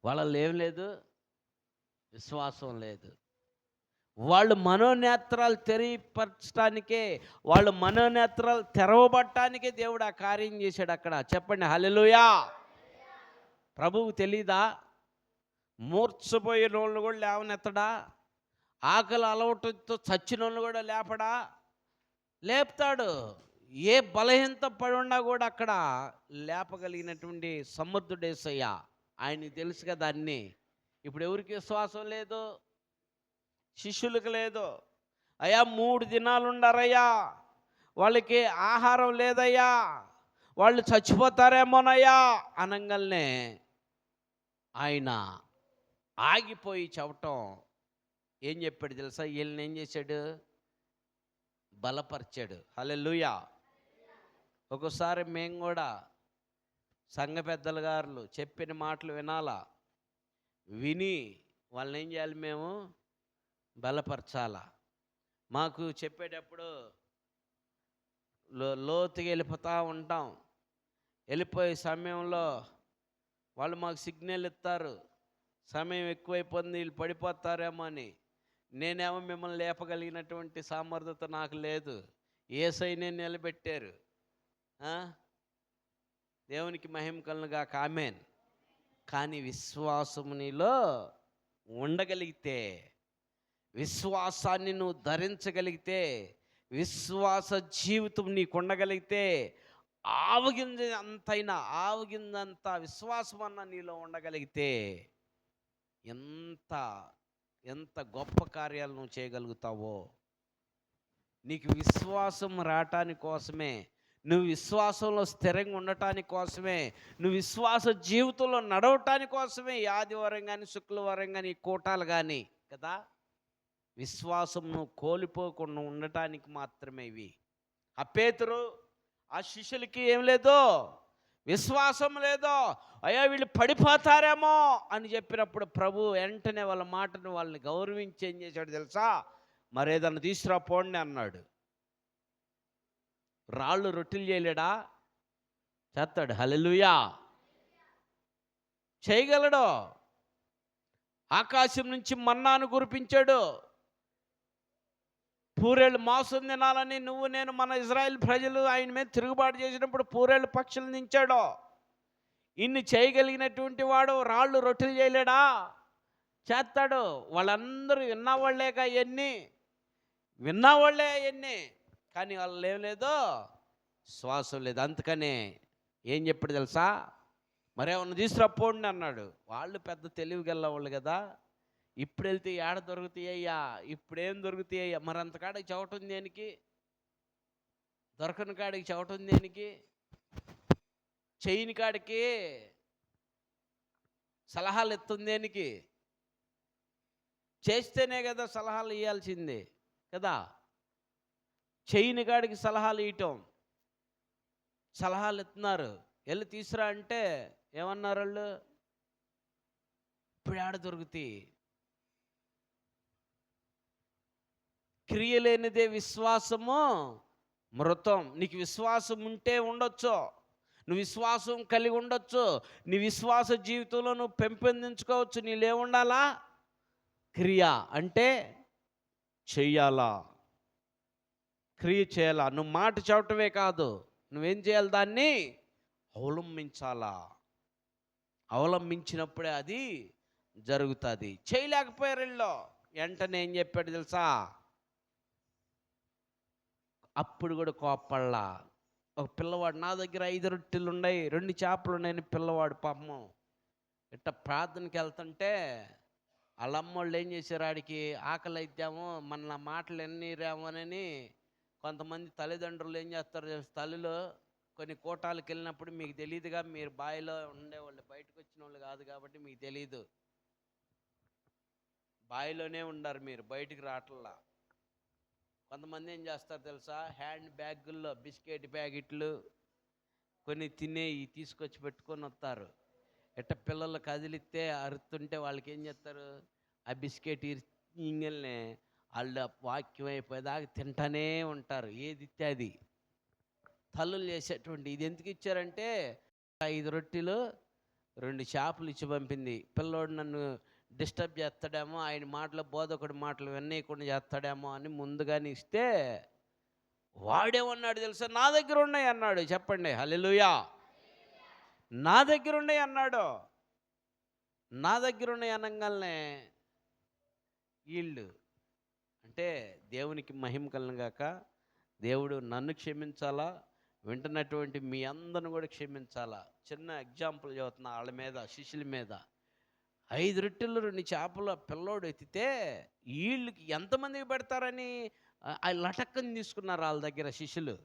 వాళ్ళలో ఏం లేదు, విశ్వాసం లేదు. వాళ్ళు మనోనేత్రాలు తెలియపరచడానికే, వాళ్ళు మనోనేత్రాలు తెరవబడటానికే దేవుడు ఆ కార్యం చేశాడు అక్కడ. చెప్పండి హల్లెలూయా. ప్రభువుకు తెలీదా? మూర్ఛపోయినోళ్ళు కూడా లేవనెత్తడా? ఆకలి అలవటంతో చచ్చినోళ్ళు కూడా లేపడా? లేపుతాడు. ఏ బలహీనత పడి ఉన్నా కూడా అక్కడ లేపగలిగినటువంటి సమర్థుడు యేసయ్య. ఆయనకి తెలుసు కదా అన్నీ. ఇప్పుడు ఎవరికి విశ్వాసం లేదు? శిష్యులకు లేదు. అయ్యా 3 దినాలు ఉండారయ్యా, వాళ్ళకి ఆహారం లేదయ్యా, వాళ్ళు చచ్చిపోతారేమోనయ్యా అనంగానే ఆయన ఆగిపోయి చెప్పటం ఏం చెప్పాడు తెలుసా? వీళ్ళని ఏం చేశాడు? బలపరిచాడు. హల్లెలూయా. ఒక్కోసారి మేము కూడా సంఘ పెద్దల గారు చెప్పిన మాటలు వినాలా, విని వాళ్ళని ఏం చేయాలి? మేము బలపరచాలా. మాకు చెప్పేటప్పుడు లోతుకి వెళ్ళిపోతూ ఉంటాం. వెళ్ళిపోయే సమయంలో వాళ్ళు మాకు సిగ్నల్ ఇస్తారు, సమయం ఎక్కువైపోతుంది, వీళ్ళు పడిపోతారేమో అని. నేనేమో మిమ్మల్ని లేపగలిగినటువంటి సామర్థ్యత నాకు లేదు. యేసయ్యనే నిలబెట్టారు. దేవునికి మహిమ కలుగునుగాక. ఆమేన్. కానీ విశ్వాసము నీలో ఉండగలిగితే, విశ్వాసాన్ని నువ్వు ధరించగలిగితే, విశ్వాస జీవితం నీకు ఉండగలిగితే, ఆవగింజ అంతైనా ఆవగింజంత విశ్వాసం అన్న నీలో ఉండగలిగితే ఎంత ఎంత గొప్ప కార్యాలు నువ్వు చేయగలుగుతావో. నీకు విశ్వాసం రావటానికి కోసమే, నువ్వు విశ్వాసంలో స్థిరంగా ఉండటానికి కోసమే, నువ్వు విశ్వాస జీవితంలో నడవటానికి కోసమే ఈ ఆదివారం కానీ శుక్రవారం కానీ ఈ కూటాలు కానీ కదా. విశ్వాసం నువ్వు కోల్పోకుండా ఉండటానికి మాత్రమే ఇవి. ఆ పేతురు ఆ శిష్యులకి ఏం లేదో, విశ్వాసం లేదో, అయ్యా వీళ్ళు పడిపోతారేమో అని చెప్పినప్పుడు ప్రభు వెంటనే వాళ్ళ మాటను వాళ్ళని గౌరవించి ఏం చేశాడు తెలుసా? మరేదన్నా తీసుకురా పోండి అన్నాడు. రాళ్ళు రొట్టెలు చేయలేడా? చేస్తాడు. హల్లెలూయా. చేయగలడు. ఆకాశం నుంచి మన్నాను కురిపించాడు. పూరేళ్ళు మాంసం తినాలని నువ్వు నేను మన ఇజ్రాయెల్ ప్రజలు ఆయన మీద తిరుగుబాటు చేసినప్పుడు పూరేళ్ళు పక్షులు దించాడు. ఇన్ని చేయగలిగినటువంటి వాడు రాళ్ళు రొట్టెలు చేయలేడా? చేస్తాడు. వాళ్ళందరూ విన్నవాళ్ళేగా ఎన్ని, విన్నవాళ్ళే ఎన్ని, కానీ వాళ్ళు ఏం లేదు, శ్వాసం లేదు. అందుకనే ఏం చెప్పాడు తెలుసా? మరేమన్నా తీసుకురాపోండి అన్నాడు. వాళ్ళు పెద్ద తెలివిగల వాళ్ళు కదా. ఇప్పుడు వెళ్తే ఏడ దొరుకుతాయ్యా, ఇప్పుడేం దొరుకుతాయ్యా, మరి అంతకాడికి చవటం దేనికి? దొరకని కాడికి చవటం దేనికి? చేయని కాడికి సలహాలు ఎత్తుంది దేనికి? చేస్తేనే కదా సలహాలు ఇవ్వాల్సిందే కదా. చేయని కాడికి సలహాలు ఇవ్వటం, సలహాలు ఎత్తున్నారు. వెళ్ళి తీసురా అంటే ఏమన్నారు వాళ్ళు? ఇప్పుడు ఆడ దొరుకుతాయి. క్రియ లేనిదే విశ్వాసము మృతం. నీకు విశ్వాసం ఉంటే ఉండొచ్చు, నువ్వు విశ్వాసం కలిగి ఉండొచ్చు, నీ విశ్వాస జీవితంలో నువ్వు పెంపొందించుకోవచ్చు. నీళ్ళేముండాలా? క్రియ అంటే చెయ్యాలా, క్రియ చేయాలా. నువ్వు మాట చెప్పటమే కాదు, నువ్వేం చేయాలి? దాన్ని అవలంబించాలా. అవలంబించినప్పుడే అది జరుగుతుంది. చేయలేకపోయారు వీళ్ళు. వెంటనే ఏం చెప్పాడు తెలుసా? అప్పుడు కూడా కోప్పడలా. ఒక పిల్లవాడు, నా దగ్గర 5 రొట్టెలు ఉన్నాయి 2 చేపలు ఉన్నాయని పిల్లవాడు పాపం ఇట్ట ప్రార్థనకి వెళ్తుంటే వాళ్ళమ్మోళ్ళు ఏం చేశారు? ఆడికి ఆకలి అయితేమో మన మాటలు ఎన్ని రామోనని కొంతమంది తల్లిదండ్రులు ఏం చేస్తారు? తల్లిలో కొన్ని కూటాలకు వెళ్ళినప్పుడు మీకు తెలియదుగా, మీరు బావిలో ఉండేవాళ్ళు, బయటకు వచ్చిన వాళ్ళు కాదు కాబట్టి మీకు తెలీదు. బావిలోనే ఉండారు, మీరు బయటికి రావట్లా. కొంతమంది ఏం చేస్తారు తెలుసా? హ్యాండ్ బ్యాగుల్లో బిస్కెట్ ప్యాకెట్లు కొన్ని తినేవి తీసుకొచ్చి పెట్టుకొని వస్తారు. ఎట్ట పిల్లలు కదిలిస్తే అరుతుంటే వాళ్ళకి ఏం చేస్తారు? ఆ బిస్కెట్ ఇంగల్నే వాళ్ళు వాక్యం అయిపోయేదాకా తింటానే ఉంటారు. ఏది ఇస్తే అది. తల్లులు చేసేటువంటి ఇది ఎందుకు ఇచ్చారంటే 5 రొట్టెలు 2 చేపలు ఇచ్చి పంపింది. పిల్లోడు నన్ను డిస్టర్బ్ చేస్తాడేమో, ఆయన మాటలు బోధకుడి మాటలు వినేయకుండా చేస్తాడేమో అని ముందుగానే ఇస్తే వాడేమన్నాడు తెలుసా? నా దగ్గర ఉన్నాయి అన్నాడు. చెప్పండి హల్లెలూయా. నా దగ్గర ఉన్నాయి అన్నాడు. నా దగ్గర ఉన్నాయి అనగానే వీళ్ళు అంటే దేవునికి మహిమ కలుగును గాక. దేవుడు నన్ను క్షమించాలా, వింటున్నటువంటి మీ అందరిని కూడా క్షమించాలా. చిన్న ఎగ్జాంపుల్ చెబుతున్నా వాళ్ళ మీద, శిష్యుల మీద. 5 రొట్టెలు 2 చేపలు పిల్లోడు ఎత్తితే వీళ్ళకి ఎంతమందికి పెడతారని ఆ లటక్కని తీసుకున్నారు వాళ్ళ దగ్గర శిష్యులు.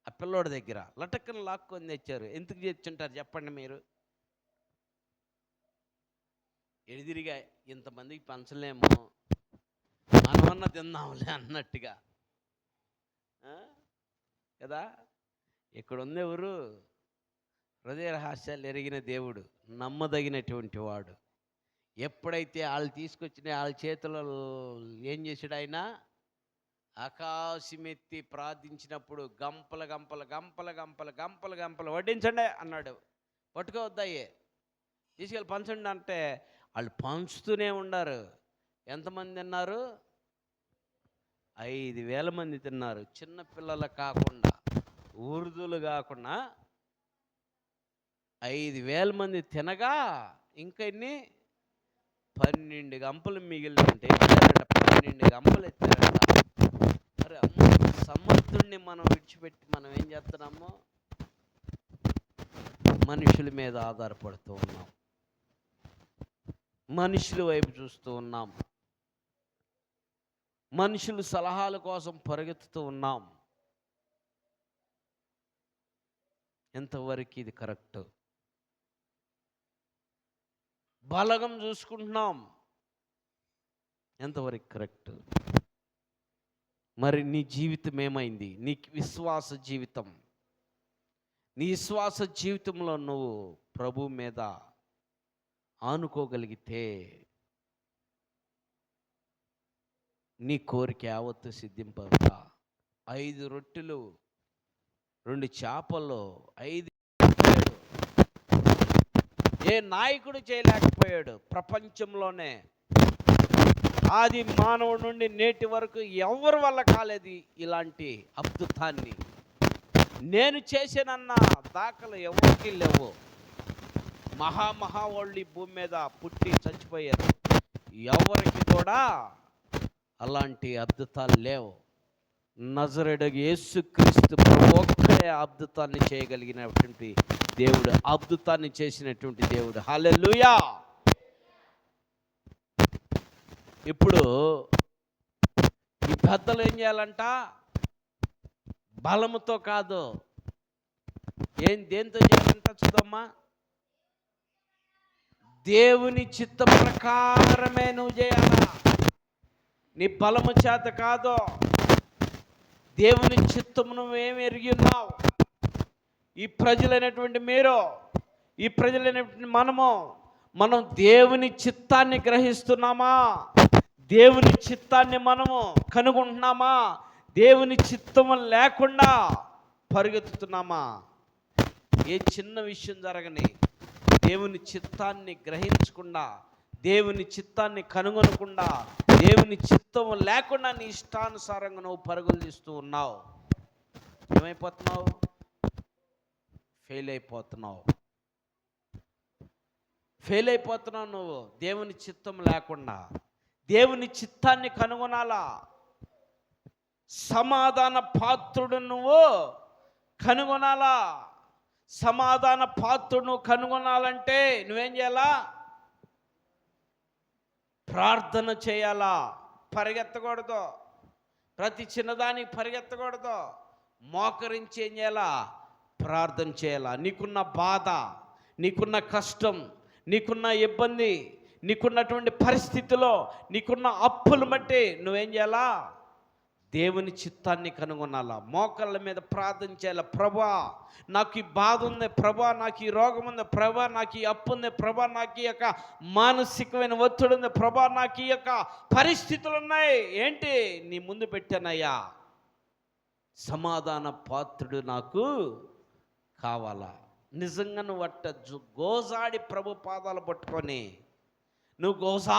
ఆ పిల్లోడి దగ్గర లటక్కని లాక్కొని తెచ్చారు. ఎందుకు తెచ్చుంటారు చెప్పండి మీరు? ఎడిదిరిగా ఇంతమందికి పంచలేమో, మనమన్న తిందాంలే అన్నట్టుగా కదా. ఇక్కడ ఉంది ఎవరు? హృదయ రహస్యాలు ఎరిగిన దేవుడు, నమ్మదగినటువంటి వాడు. ఎప్పుడైతే వాళ్ళు తీసుకొచ్చిన వాళ్ళ చేతిలో ఏం చేశాడు ఆయన? ఆకాశమెత్తి ప్రార్థించినప్పుడు గంపల గంపల గంపల గంపల గంపల గంపలు వడ్డించండి అన్నాడు. పట్టుకోవద్దాయే, తీసుకెళ్ళి పంచండి అంటే వాళ్ళు పంచుతూనే ఉన్నారు. ఎంతమంది తిన్నారు? 5,000 మంది తిన్నారు. చిన్న పిల్లలు కాకుండా, ఊర్దులు కాకుండా 5,000 మంది తినగా ఇంకా ఎన్ని? 12 గంపలు మిగిలి ఉంటే ఎత్తారంట. 12 గంపలు ఎత్తారంట. అరే అమ్మ, సమర్థుణ్ణి మనం విడిచిపెట్టి మనం ఏం చేస్తున్నామో మనుషుల మీద ఆధారపడుతూ ఉన్నాం, మనుషుల వైపు చూస్తూ ఉన్నాం, మనుషులు సలహాల కోసం పరిగెత్తుతూ ఉన్నాం. ఎంతవరకు ఇది కరెక్ట్? బలగం చూసుకుంటున్నాం, ఎంతవరకు కరెక్ట్? మరి నీ జీవితం ఏమైంది? నీ విశ్వాస జీవితం, నీ విశ్వాస జీవితంలో నువ్వు ప్రభు మీద ఆనుకోగలిగితే నీ కోరిక యావత్తు సిద్ధింపవుతా. 5 రొట్టెలు 2 చేపలు 5 ఏ నాయకుడు చేయలేకపోయాడు ప్రపంచంలోనే. ఆది మానవుడి నుండి నేటి వరకు ఎవరి వల్ల కాలేదు ఇలాంటి అద్భుతాన్ని. నేను చేశానన్న దాఖలు ఎవరికి లేవు. మహామహావాళ్ళు ఈ భూమి మీద పుట్టి చచ్చిపోయారు, ఎవరికి కూడా అలాంటి అద్భుతాలు లేవు. నజరేయుడగు యేసుక్రీస్తు ప్రభు ఒక్కడే అద్భుతాన్ని చేయగలిగినటువంటి దేవుడు, అద్భుతాన్ని చేసినటువంటి దేవుడు. హల్లెలూయా. ఇప్పుడు ఈ పెద్దలు ఏం చేయాలంట? బలముతో కాదు, దేంతో చేయాలంట చూద్దామా? దేవుని చిత్త ప్రకారమే నువ్వు చేయాలా. నీ బలము చేత కాదు, దేవుని చిత్తము నువ్వేమి ఎరిగి ఉన్నావు. ఈ ప్రజలైనటువంటి మీరు, ఈ ప్రజలైనటువంటి మనం దేవుని చిత్తాన్ని గ్రహిస్తున్నామా? దేవుని చిత్తాన్ని మనము కనుగొంటున్నామా? దేవుని చిత్తము లేకుండా పరిగెత్తుతున్నామా? ఏ చిన్న విషయం జరగని దేవుని చిత్తాన్ని గ్రహించకుండా, దేవుని చిత్తాన్ని కనుగొనకుండా, దేవుని చిత్తము లేకుండా నీ ఇష్టానుసారంగా నువ్వు పరుగులు తీస్తూ ఉన్నావు. ఏమైపోతున్నావు? ఫెయిల్ అయిపోతున్నావు. నువ్వు దేవుని చిత్తం లేకుండా. దేవుని చిత్తాన్ని కనుగొనాలా. సమాధాన పాత్రుడు నువ్వు కనుగొనాలా. సమాధాన పాత్రుడు కనుగొనాలంటే నువ్వేం చేయాలా? ప్రార్థన చేయాలా. పరిగెత్తకూడదు, ప్రతి చిన్నదానికి పరిగెత్తకూడదు. మోకరించి ఏం చేయాలా? ప్రార్థన చేయాలా. నీకున్న బాధ, నీకున్న కష్టం, నీకున్న ఇబ్బంది, నీకున్నటువంటి పరిస్థితిలో, నీకున్న అప్పులు బట్టి నువ్వేం చేయాలా? దేవుని చిత్తాన్ని కనుగొనాలా. మోకాళ్ళ మీద ప్రార్థన చేయాలి. ప్రభా నాకు ఈ బాధ ఉంది, ప్రభా నాకు ఈ రోగం ఉంది, ప్రభా నాకు ఈ అప్పు ఉంది, ప్రభా నాకు ఈ యొక్క మానసికమైన ఒత్తిడి ఉంది, ప్రభా నాకు ఈ యొక్క పరిస్థితులు ఉన్నాయి. ఏంటి నీ ముందు పెట్టానయ్యా? సమాధాన పాత్రుడు నాకు కావాలా. నిజంగా నువ్వు అట్ట గోజాడి ప్రభు పాదాలు పట్టుకొని నువ్వు గోజా